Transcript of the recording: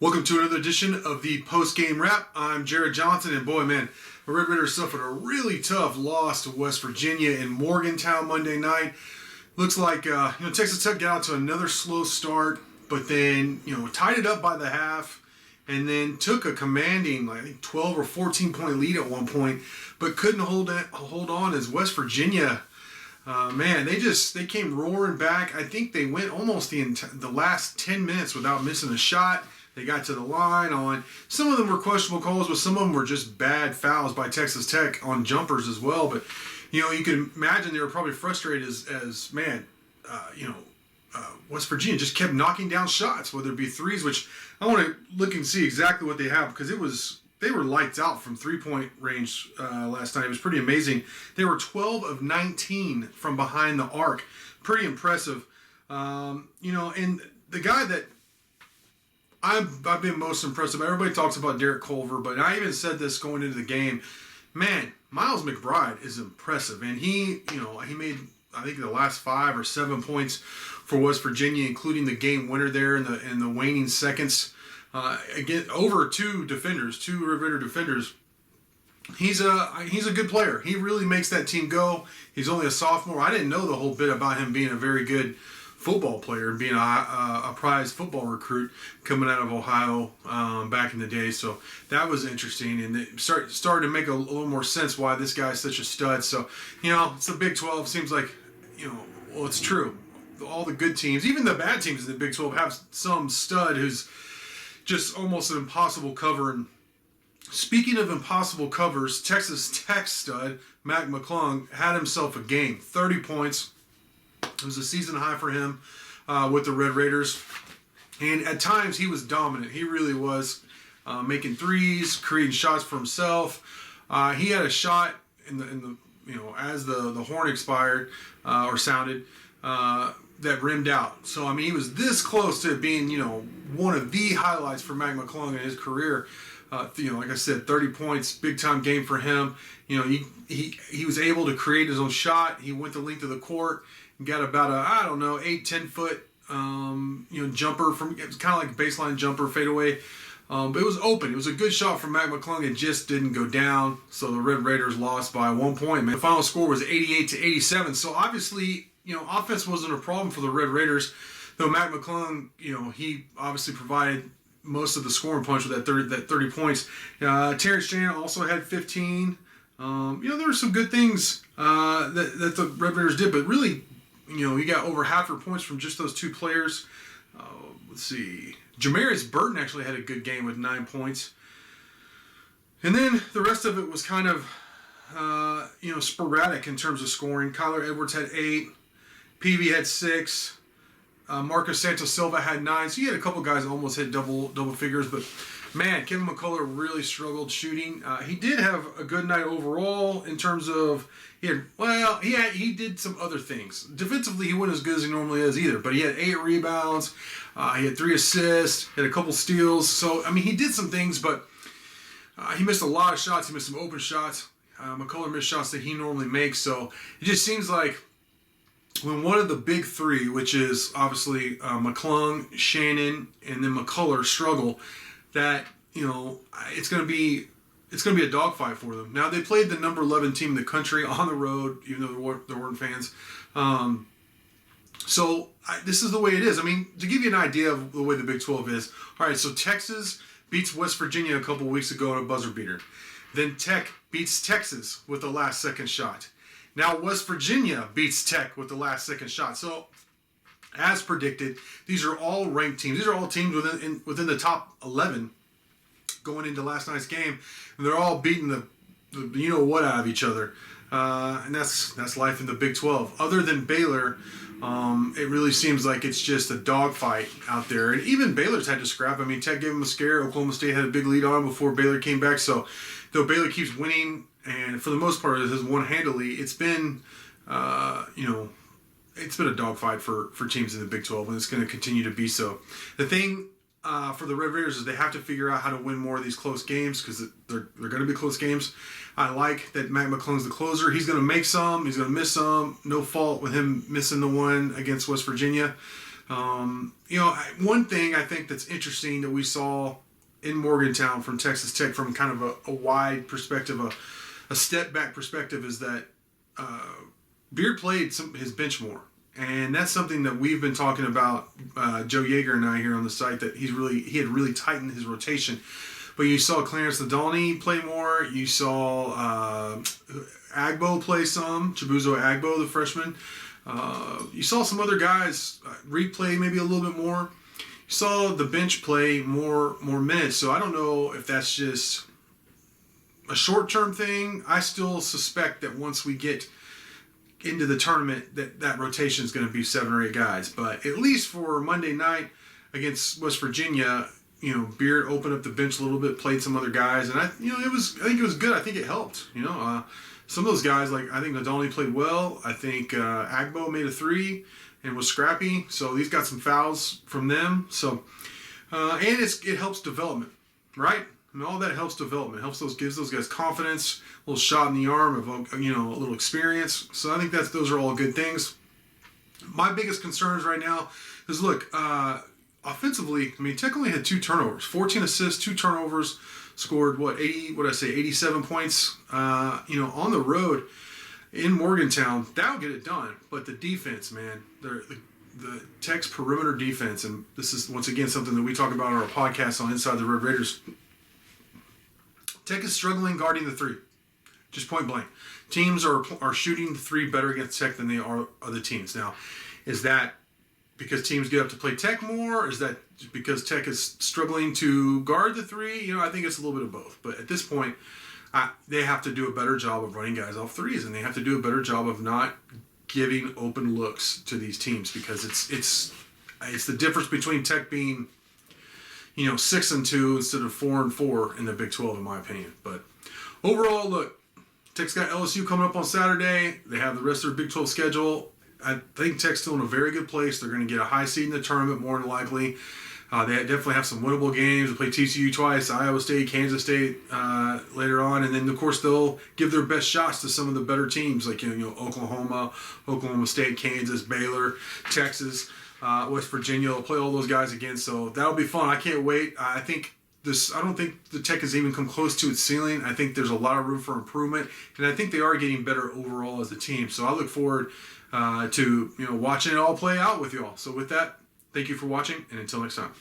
Welcome to another edition of the Postgame Wrap. I'm Jarret Johnson, and boy, man, the Red Raiders suffered a really tough loss to West Virginia in Morgantown Monday night. Looks like Texas Tech got out to another slow start, but then tied it up by the half, and then took a commanding, I think, 12 or 14 point lead at one point, but couldn't hold on as West Virginia. They came roaring back. I think they went almost the last 10 minutes without missing a shot. They got to the line on, some of them were questionable calls, but some of them were just bad fouls by Texas Tech on jumpers as well. But, you can imagine they were probably frustrated West Virginia just kept knocking down shots, whether it be threes, which I want to look and see exactly what they have, because they were lights out from three-point range last night. It was pretty amazing. They were 12 of 19 from behind the arc. Pretty impressive. And the guy that I've been most impressed with, everybody talks about Derek Culver, but I even said this going into the game. Man, Miles McBride is impressive, and he made, I think, the last 5 or 7 points for West Virginia, including the game winner there in the waning seconds. Again, over two Red Raider defenders. He's a good player. He really makes that team go. He's only a sophomore. I didn't know the whole bit about him being a very good football player and being a prize football recruit coming out of Ohio back in the day. So that was interesting, and it started to make a little more sense why this guy's such a stud. So, it's the Big 12. Seems like, it's true. All the good teams, even the bad teams in the Big 12, have some stud who's just almost an impossible cover. And speaking of impossible covers, Texas Tech stud Mac McClung had himself a game. 30 points. It was a season high for him with the Red Raiders. And at times he was dominant. He really was, making threes, creating shots for himself. He had a shot in the as the horn expired or sounded, that rimmed out. So, he was this close to being, one of the highlights for Mac McClung in his career. Like I said, 30 points, big time game for him. He was able to create his own shot. He went the length of the court and got about a 8-10 foot jumper from, it was kind of like a baseline jumper fadeaway. But it was open. It was a good shot from Mac McClung. It just didn't go down. So the Red Raiders lost by 1 point. The final score was 88-87. So obviously, offense wasn't a problem for the Red Raiders, though Mac McClung, he obviously provided most of the scoring punch with that 30 points. Terrence Shannon also had 15. There were some good things that the Red Raiders did, but really, you got over half your points from just those two players. Let's see. Jamarius Burton actually had a good game with 9 points. And then the rest of it was kind of, sporadic in terms of scoring. Kyler Edwards had 8. Peavy had 6. Marcus Santos Silva had 9. So you had a couple guys that almost hit double figures. But, man, Kevin McCullough really struggled shooting. He did have a good night overall in terms of he did some other things. Defensively, he wasn't as good as he normally is either. But he had 8 rebounds. He had 3 assists. Had a couple steals. So, he did some things, but he missed a lot of shots. He missed some open shots. McCullough missed shots that he normally makes. So it just seems like when one of the big three, which is obviously McClung, Shannon, and then McCullough, struggle, that it's going to be a dogfight for them. Now, they played the number 11 team in the country on the road, even though there weren't fans. So this is the way it is. To give you an idea of the way the Big 12 is. All right, so Texas beats West Virginia a couple weeks ago in a buzzer beater. Then Tech beats Texas with the last second shot. Now West Virginia beats Tech with the last second shot. So, as predicted, these are all ranked teams. These are all teams within the top 11 going into last night's game. And they're all beating the you-know-what out of each other. And that's life in the Big 12. Other than Baylor, it really seems like it's just a dogfight out there. And even Baylor's had to scrap. Tech gave them a scare. Oklahoma State had a big lead on before Baylor came back. So, though Baylor keeps winning, and for the most part it has won handily, it's been, it's been a dogfight for teams in the Big 12, and it's going to continue to be so. The thing for the Red Raiders is they have to figure out how to win more of these close games, because they're going to be close games. I like that Mac McClung's the closer. He's going to make some. He's going to miss some. No fault with him missing the one against West Virginia. One thing I think that's interesting that we saw in Morgantown from Texas Tech from kind of a wide perspective, a step back perspective, is that Beard played his bench more. And that's something that we've been talking about, Joe Yeager and I here on the site, that he had really tightened his rotation. But you saw Clarence Nadolny play more. You saw Agbo play some, Chibuzo Agbo, the freshman. You saw some other guys replay maybe a little bit more. You saw the bench play more minutes. So I don't know if that's just a short-term thing. I still suspect that once we get into the tournament that rotation is going to be 7 or 8 guys. But at least for Monday night against West Virginia, Beard opened up the bench a little bit, played some other guys, and I think it was good. I think it helped. Some of those guys, like I think Nadolny played well. I think Agbo made a 3 and was scrappy. So he's got some fouls from them. So and it helps development, right? All that helps development. Gives those guys confidence, a little shot in the arm of a little experience. So I think those are all good things. My biggest concerns right now is offensively. I mean, Tech only had 2 turnovers, 14 assists, 2 turnovers, scored 87 points. On the road in Morgantown, that'll get it done. But the defense, man, the Tech's perimeter defense, and this is once again something that we talk about on our podcast on Inside the Red Raiders. Tech is struggling guarding the 3, just point blank. Teams are shooting the 3 better against Tech than they are other teams. Now, is that because teams get up to play Tech more? Is that because Tech is struggling to guard the 3? I think it's a little bit of both. But at this point, they have to do a better job of running guys off 3s, and they have to do a better job of not giving open looks to these teams, because it's the difference between Tech being 6-2 instead of 4-4 in the Big 12, in my opinion. But overall, look, Tech's got LSU coming up on Saturday. They have the rest of their Big 12 schedule. I think Tech's still in a very good place. They're going to get a high seed in the tournament, more than likely. They definitely have some winnable games. They play TCU twice, Iowa State, Kansas State later on. And then, of course, they'll give their best shots to some of the better teams like Oklahoma State, Kansas, Baylor, Texas, West Virginia. They'll play all those guys again. So that'll be fun. I can't wait. I don't think the Tech has even come close to its ceiling. I think there's a lot of room for improvement. And I think they are getting better overall as a team. So I look forward to watching it all play out with y'all. So with that, thank you for watching, and until next time.